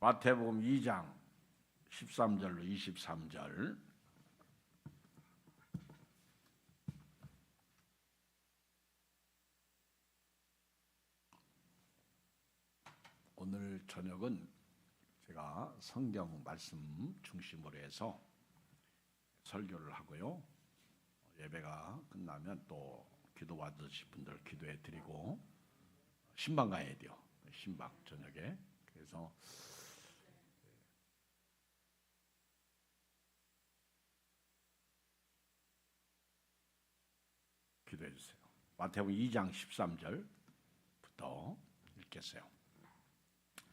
마태복음 2장 13절로 23절. 오늘 저녁은 제가 성경 말씀 중심으로 해서 설교를 하고요. 예배가 끝나면 또 기도 받으실 분들 기도해 드리고 신방 가야 돼요. 신방 저녁에. 그래서 기도해 주세요. 마태복음 2장 13절부터 읽겠어요.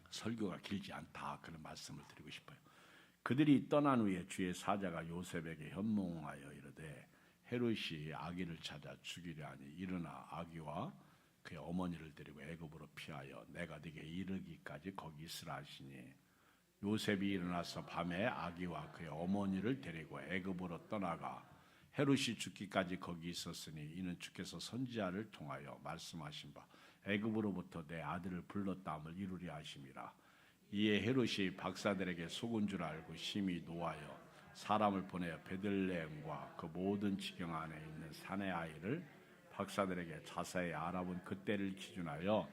설교가 길지 않다 그런 말씀을 드리고 싶어요. 그들이 떠난 후에 주의 사자가 요셉에게 현몽하여 이르되 헤롯이 아기를 찾아 죽이려 하니 일어나 아기와 그의 어머니를 데리고 애굽으로 피하여 내가 네게 이르기까지 거기 있으라 하시니 요셉이 일어나서 밤에 아기와 그의 어머니를 데리고 애굽으로 떠나가 헤롯이 죽기까지 거기 있었으니 이는 주께서 선지자를 통하여 말씀하신 바 애굽으로부터 내 아들을 불렀다함을 이루려 하심이라. 이에 헤롯이 박사들에게 속은 줄 알고 심히 노하여 사람을 보내어 베들레헴과 그 모든 지경 안에 있는 산의 아이를 박사들에게 자세히 알아본 그때를 기준하여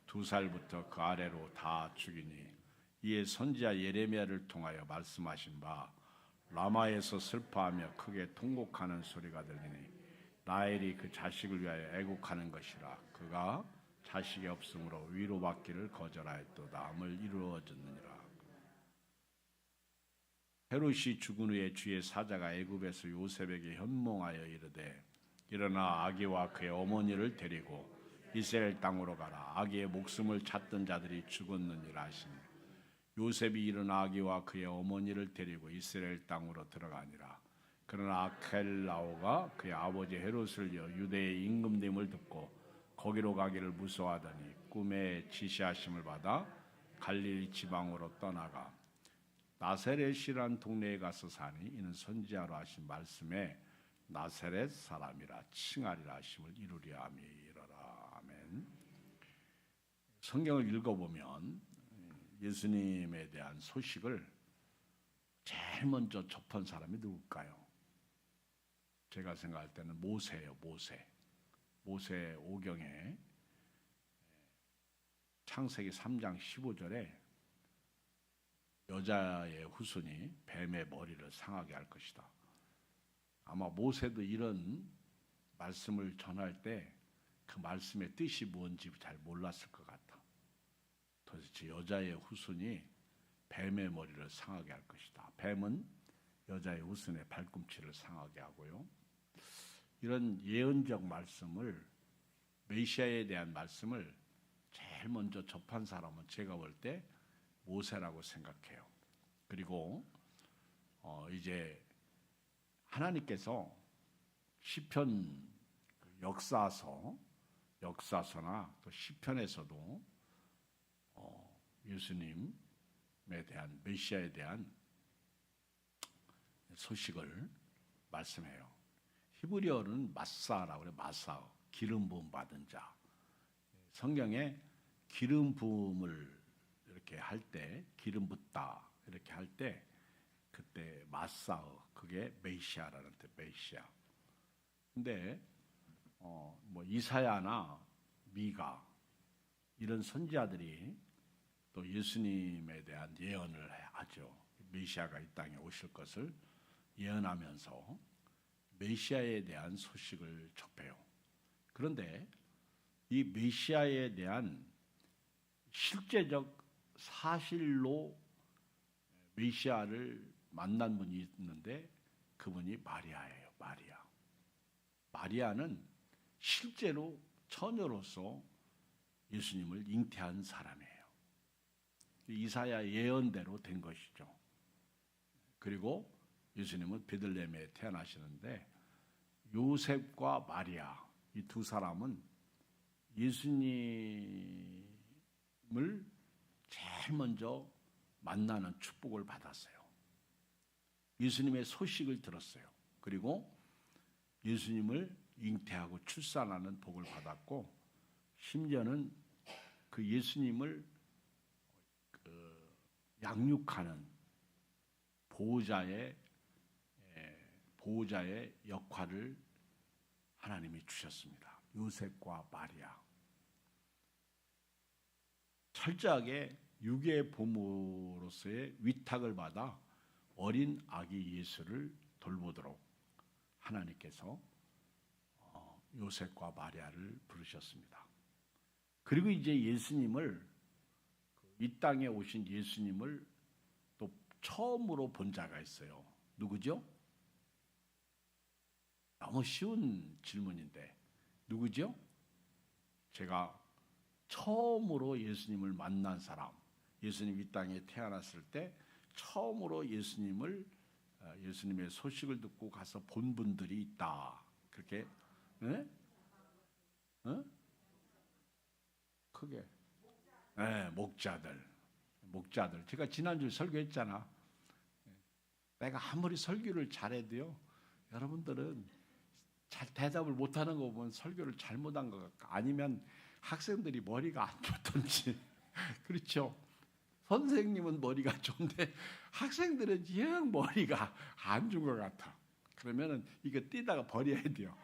2살부터 그 아래로 다 죽이니 이에 선지자 예레미야를 통하여 말씀하신 바 라마에서 슬퍼하며 크게 통곡하는 소리가 들리니 라헬이 그 자식을 위하여 애곡하는 것이라. 그가 자식이 없으므로 위로받기를 거절하였도다 함을 이루어졌느니라. 헤롯이 죽은 후에 주의 사자가 애굽에서 요셉에게 현몽하여 이르되 일어나 아기와 그의 어머니를 데리고 이스라엘 땅으로 가라. 아기의 목숨을 찾던 자들이 죽었느니라 하시니 요셉이 일어나 아기와 그의 어머니를 데리고 이스라엘 땅으로 들어가니라. 그러나 아켈라오가 그의 아버지 헤롯을 이어 유대의 임금됨을 듣고 거기로 가기를 무서워하더니 꿈에 지시하심을 받아 갈릴리 지방으로 떠나가 나사렛이란 동네에 가서 사니 이는 선지자로 하신 말씀에 나사렛 사람이라 칭하리라 하심을 이루려 함이라. 아멘. 성경을 읽어보면 예수님에 대한 소식을 제일 먼저 접한 사람이 누굴까요? 제가 생각할 때는 모세예요. 모세 오경에 창세기 3장 15절에 여자의 후손이 뱀의 머리를 상하게 할 것이다. 아마 모세도 이런 말씀을 전할 때 그 말씀의 뜻이 뭔지 잘 몰랐을 것 같아. 도대체 여자의 후손이 뱀의 머리를 상하게 할 것이다. 뱀은 여자의 후손의 발꿈치를 상하게 하고요. 이런 예언적 말씀을, 메시아에 대한 말씀을 제일 먼저 접한 사람은 제가 볼 때 모세라고 생각해요. 그리고 이제 하나님께서 시편 역사서나 또 시편에서도 예수님에 대한 메시아에 대한 소식을 말씀해요. 히브리어는 마사라고 그래요. 마사, 기름 부음 받은 자. 성경에 기름 부음을 이렇게 할 때, 기름 붓다 이렇게 할 때 그때 마사어, 그게 메시아라는 뜻, 메시아. 근데 뭐 이사야나 미가 이런 선지자들이 또 예수님에 대한 예언을 하죠. 메시아가 이 땅에 오실 것을 예언하면서 메시아에 대한 소식을 접해요. 그런데 이 메시아에 대한 실제적 사실로 메시아를 만난 분이 있는데 그분이 마리아예요. 마리아는 실제로 처녀로서 예수님을 잉태한 사람이에요. 이사야 예언대로 된 것이죠. 그리고 예수님은 베들레헴에 태어나시는데 요셉과 마리아 이 두 사람은 예수님을 제일 먼저 만나는 축복을 받았어요. 예수님의 소식을 들었어요. 그리고 예수님을 잉태하고 출산하는 복을 받았고 심지어는 그 예수님을 양육하는 보호자의 역할을 하나님이 주셨습니다. 요셉과 마리아. 철저하게 유괴 부모로서의 위탁을 받아 어린 아기 예수를 돌보도록 하나님께서 요셉과 마리아를 부르셨습니다. 그리고 이제 예수님을, 이 땅에 오신 예수님을 또 처음으로 본 자가 있어요. 누구죠? 너무 쉬운 질문인데 누구죠? 제가 처음으로 예수님을 만난 사람, 예수님 이 땅에 태어났을 때 처음으로 예수님의 소식을 듣고 가서 본 분들이 있다. 그렇게, 네? 크게. 네, 목자들. 제가 지난주에 설교했잖아. 내가 아무리 설교를 잘해도요, 여러분들은 잘 대답을 못하는 거 보면 설교를 잘못한 것 같고, 아니면 학생들이 머리가 안 좋던지. 그렇죠? 선생님은 머리가 좋은데 학생들은 영 머리가 안 좋은 것 같아. 그러면은 이거 띄다가 버려야 돼요.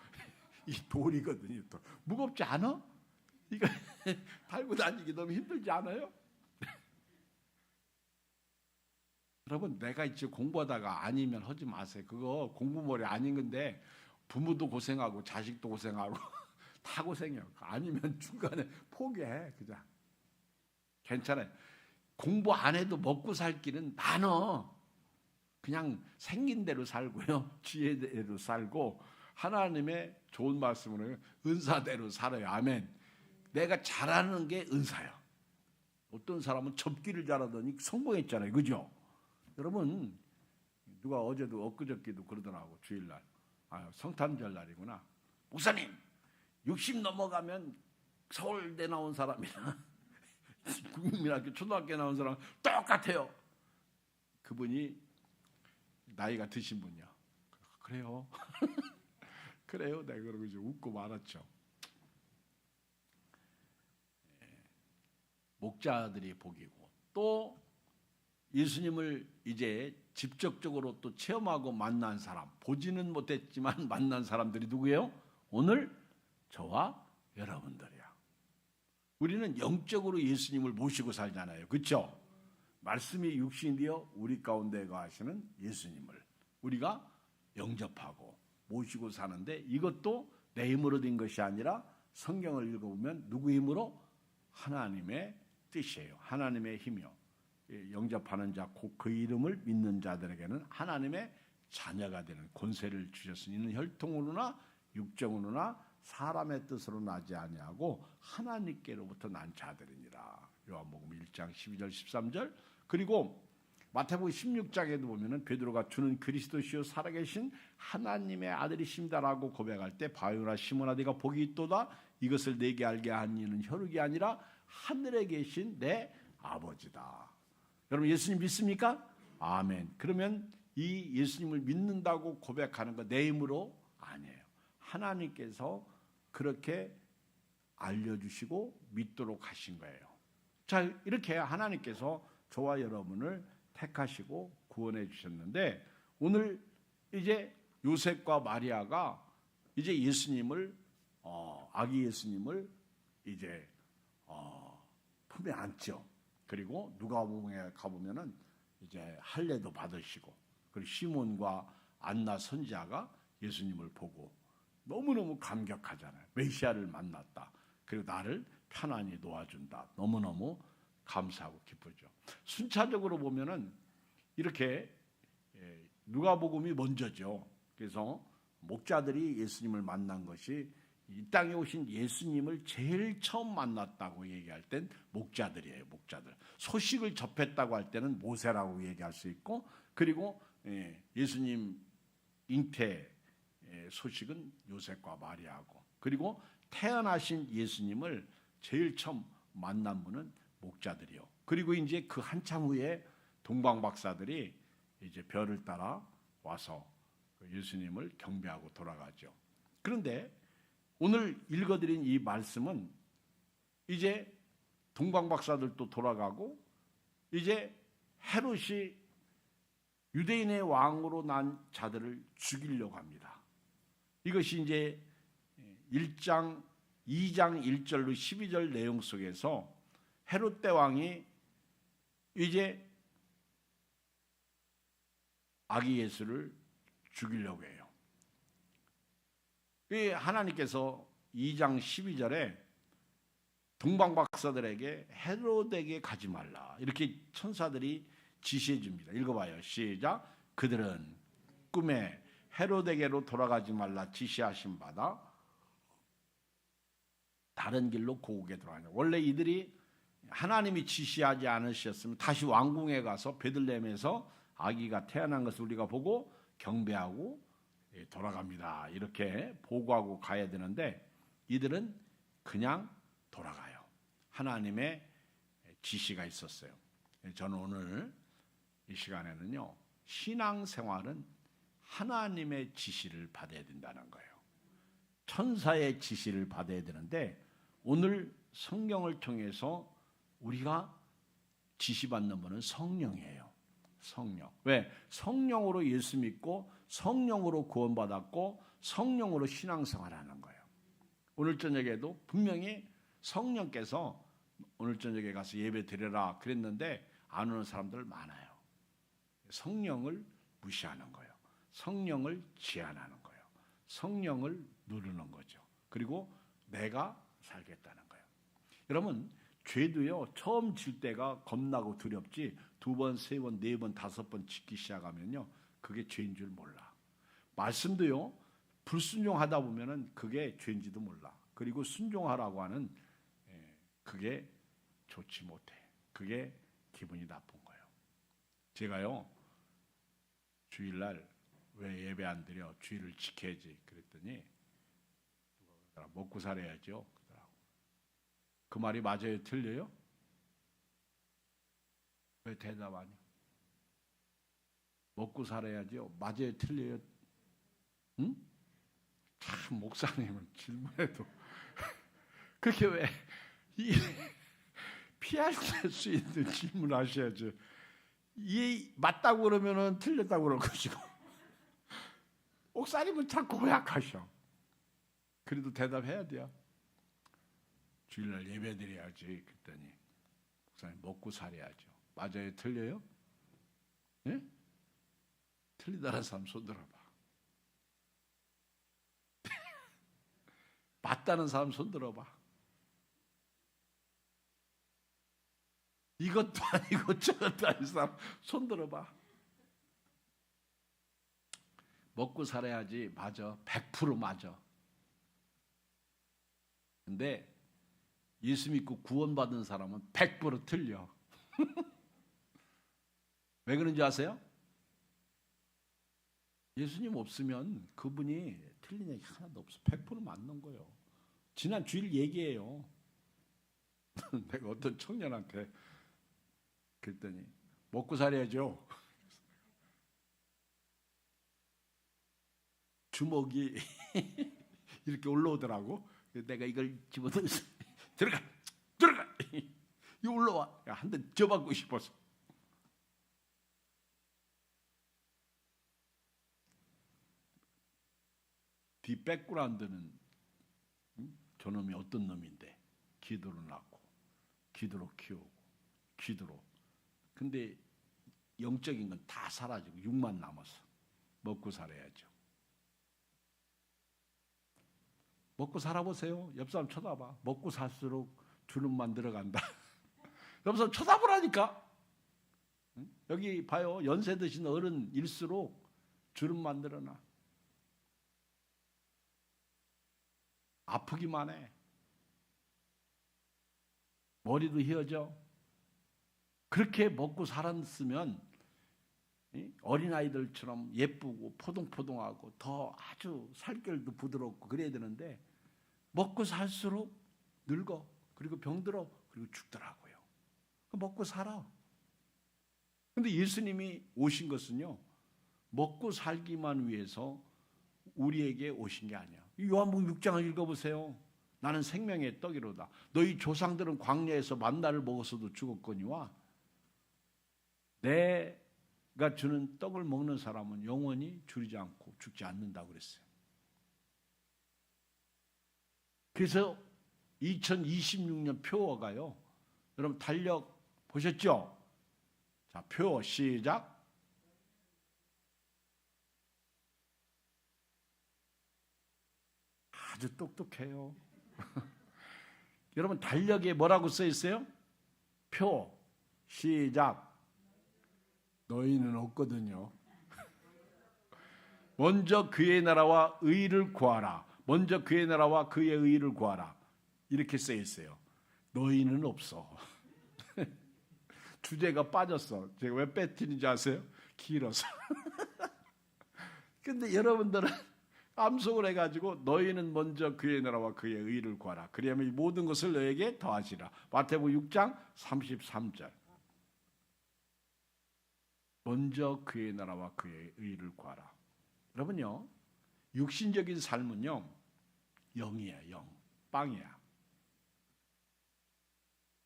이 돌이거든요. 또 무겁지 않아? 이거 달고 다니기 너무 힘들지 않아요? 여러분, 내가 이제 공부하다가 아니면 하지 마세요. 그거 공부머리 아닌 건데 부모도 고생하고 자식도 고생하고 다 고생해요. 아니면 중간에 포기해. 그냥 괜찮아요. 공부 안 해도 먹고 살 길은 많어. 그냥 생긴 대로 살고요, 지혜대로 살고 하나님의 좋은 말씀으로 은사대로 살아요. 아멘. 내가 잘하는 게 은사야. 어떤 사람은 접기를 잘하더니 성공했잖아요. 그죠? 여러분, 누가 어제도 엊그저께도 그러더라고. 주일날, 성탄절 날이구나. 목사님, 60 넘어가면 서울대 나온 사람이나 국민학교 초등학교 나온 사람 똑같아요. 그분이 나이가 드신 분이야. 그래요? 그래요? 내가 그러고 이제 웃고 말았죠. 목자들이 복이고, 또 예수님을 이제 직접적으로 또 체험하고 만난 사람, 보지는 못했지만 만난 사람들이 누구예요? 오늘 저와 여러분들이야. 우리는 영적으로 예수님을 모시고 살잖아요. 그렇죠? 말씀이 육신이 되어 우리 가운데 거하시는 예수님을 우리가 영접하고 모시고 사는데, 이것도 내 힘으로 된 것이 아니라 성경을 읽어보면 누구 힘으로? 하나님의 뜻이에요. 하나님의 힘이요. 영접하는 자, 곧 그 이름을 믿는 자들에게는 하나님의 자녀가 되는 권세를 주셨으니 이는 혈통으로나 육정으로나 사람의 뜻으로 나지 아니하고 하나님께로부터 난 자들이니라. 요한복음 1장 12절 13절. 그리고 마태복음 16장에도 보면은 베드로가 주는 그리스도시요 살아계신 하나님의 아들이십니다라고 고백할 때 바요나 시몬아 네가 복이 있도다. 이것을 내게 알게 한 이는 혈육이 아니라 하늘에 계신 내 아버지다. 여러분, 예수님 믿습니까? 아멘. 그러면 이 예수님을 믿는다고 고백하는 거 내 힘으로 아니에요. 하나님께서 그렇게 알려주시고 믿도록 하신 거예요. 자, 이렇게 하나님께서 저와 여러분을 택하시고 구원해 주셨는데, 오늘 이제 요셉과 마리아가 이제 예수님을 아기 예수님을 이제 품에 안죠. 그리고 누가복음에 가보면은 이제 할례도 받으시고, 그리고 시몬과 안나 선지자가 예수님을 보고 너무너무 감격하잖아요. 메시아를 만났다. 그리고 나를 편안히 놓아준다. 너무너무 감사하고 기쁘죠. 순차적으로 보면은 이렇게 누가복음이 먼저죠. 그래서 목자들이 예수님을 만난 것이, 이 땅에 오신 예수님을 제일 처음 만났다고 얘기할 땐 목자들이에요. 목자들. 소식을 접했다고 할 때는 모세라고 얘기할 수 있고, 그리고 예수님 잉태 소식은 요셉과 마리아고, 그리고 태어나신 예수님을 제일 처음 만난 분은 목자들이요. 그리고 이제 그 한참 후에 동방박사들이 이제 별을 따라 와서 예수님을 경배하고 돌아가죠. 그런데 오늘 읽어드린 이 말씀은 이제 동방박사들도 돌아가고 이제 헤롯이 유대인의 왕으로 난 자들을 죽이려고 합니다. 이것이 이제 2장 1절로 12절 내용 속에서 헤롯 대왕이 이제 아기 예수를 죽이려고 해요. 하나님께서 2장 12절에 동방박사들에게 헤롯에게 가지 말라 이렇게 천사들이 지시해 줍니다. 읽어봐요. 시작. 그들은 꿈에 헤롯에게로 돌아가지 말라 지시하신 바다 다른 길로 고국에 들어가냐. 원래 이들이 하나님이 지시하지 않으셨으면 다시 왕궁에 가서 베들레헴에서 아기가 태어난 것을 우리가 보고 경배하고 돌아갑니다. 이렇게 보고하고 가야 되는데 이들은 그냥 돌아가요. 하나님의 지시가 있었어요. 저는 오늘 이 시간에는요, 신앙생활은 하나님의 지시를 받아야 된다는 거예요. 천사의 지시를 받아야 되는데 오늘 성경을 통해서 우리가 지시받는 분은 성령이에요. 성령. 왜? 성령으로 예수 믿고 성령으로 구원받았고 성령으로 신앙생활하는 거예요. 오늘 저녁에도 분명히 성령께서 오늘 저녁에 가서 예배 드려라 그랬는데 안 오는 사람들 많아요. 성령을 무시하는 거예요. 성령을 제한하는 거예요. 성령을 누르는 거죠. 그리고 내가 살겠다는 거예요. 여러분, 죄도요, 처음 질 때가 겁나고 두렵지 2번, 3번, 4번, 5번 짓기 시작하면요, 그게 죄인 줄 몰라. 말씀도요, 불순종하다 보면은 그게 죄인지도 몰라. 그리고 순종하라고 하는 그게 좋지 못해. 그게 기분이 나쁜 거예요. 제가요, 주일날 왜 예배 안 드려? 주일을 지켜야지. 그랬더니 먹고 살아야죠. 그 말이 맞아요? 틀려요? 왜 대답 안 해요? 먹고 살아야죠. 맞아요? 틀려요? 응? 참 목사님은 질문해도 그렇게 왜 피할 수 있는 질문을 하셔야죠. 이 맞다고 그러면은 틀렸다고 그럴 것이고 목사님은 자꾸 고약하셔. 그래도 대답해야 돼요. 주일날 예배 드려야지. 그랬더니 목사님 먹고 살아야죠. 맞아요? 틀려요? 예? 틀리다는 사람 손 들어봐. 맞다는 사람 손 들어봐. 이것도 아니고 저것도 아닌 사람 손 들어봐. 먹고 살아야지. 맞아. 100% 맞아. 근데 예수 믿고 구원받은 사람은 100% 틀려. 왜 그런지 아세요? 예수님 없으면 그분이 틀린 얘기 하나도 없어. 100% 맞는 거예요. 지난 주일 얘기예요. 내가 어떤 청년한테 그랬더니 먹고 살아야죠. 주먹이 이렇게 올라오더라고. 내가 이걸 집어넣어서 들어가! 이 올라와. 한 대 져받고 싶어서. 뒷 백그라운드는 저놈이 어떤 놈인데 기도로 낳고 기도로 키우고 기도로. 근데 영적인 건 다 사라지고 육만 남았어. 먹고 살아야죠. 먹고 살아보세요. 옆 사람 쳐다봐. 먹고 살수록 주름만 들어간다. 옆 사람 쳐다보라니까. 여기 봐요. 연세 드신 어른일수록 주름만 늘어나. 아프기만 해. 머리도 휘어져. 그렇게 먹고 살았으면 어린아이들처럼 예쁘고 포동포동하고 더 아주 살결도 부드럽고 그래야 되는데 먹고 살수록 늙어. 그리고 병들어. 그리고 죽더라고요. 먹고 살아. 근데 예수님이 오신 것은요, 먹고 살기만 위해서 우리에게 오신 게 아니야. 요한복음 6장을 읽어보세요. 나는 생명의 떡이로다. 너희 조상들은 광야에서 만나를 먹어서도 죽었거니와 내가 주는 떡을 먹는 사람은 영원히 줄이지 않고 죽지 않는다고 그랬어요. 그래서 2026년 표어가요. 여러분 달력 보셨죠? 자, 표어 시작. 아주 똑똑해요. 여러분 달력에 뭐라고 써 있어요? 표 시작. 너희는 없거든요. 먼저 그의 나라와 의를 구하라. 먼저 그의 나라와 그의 의를 구하라. 이렇게 써 있어요. 너희는 없어. 주제가 빠졌어. 제가 왜 빼뜨린지 아세요? 길어서. 근데 여러분들은 암송을 해가지고 너희는 먼저 그의 나라와 그의 의를 구하라. 그리하면 이 모든 것을 너에게 더하시라. 마태복음 6장 33절. 먼저 그의 나라와 그의 의를 구하라. 여러분요, 육신적인 삶은요, 영이에요. 영, 빵이야.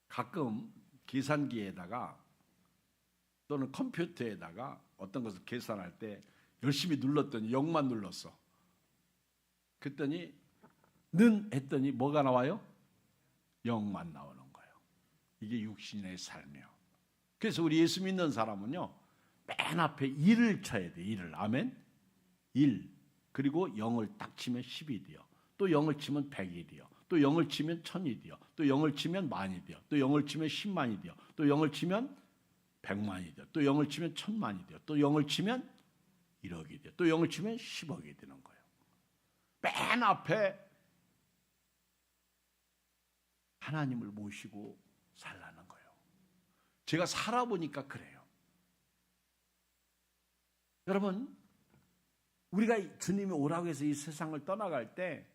가끔 계산기에다가 또는 컴퓨터에다가 어떤 것을 계산할 때 열심히 눌렀더니 0만 눌렀어. 그랬더니 는 했더니 뭐가 나와요? 0만 나오는 거예요. 이게 육신의 삶이에요. 그래서 우리 예수 믿는 사람은요, 맨 앞에 1을 쳐야 돼. 1을. 아멘. 1. 그리고 0을 딱 치면 10이 돼요. 또 0을 치면 100이 돼요. 또 0을 치면 1000이 돼요. 또 0을 치면 만이 돼요. 또 0을 치면 10만이 돼요. 또 0을 치면 100만이 돼요. 또 0을 치면 1000만이 돼요. 또 0을 치면 1억이 돼요. 또 0을 치면 10억이 되는 거예요. 맨 앞에 하나님을 모시고 살라는 거예요. 제가 살아보니까 그래요. 여러분, 우리가 주님이 오라고 해서 이 세상을 떠나갈 때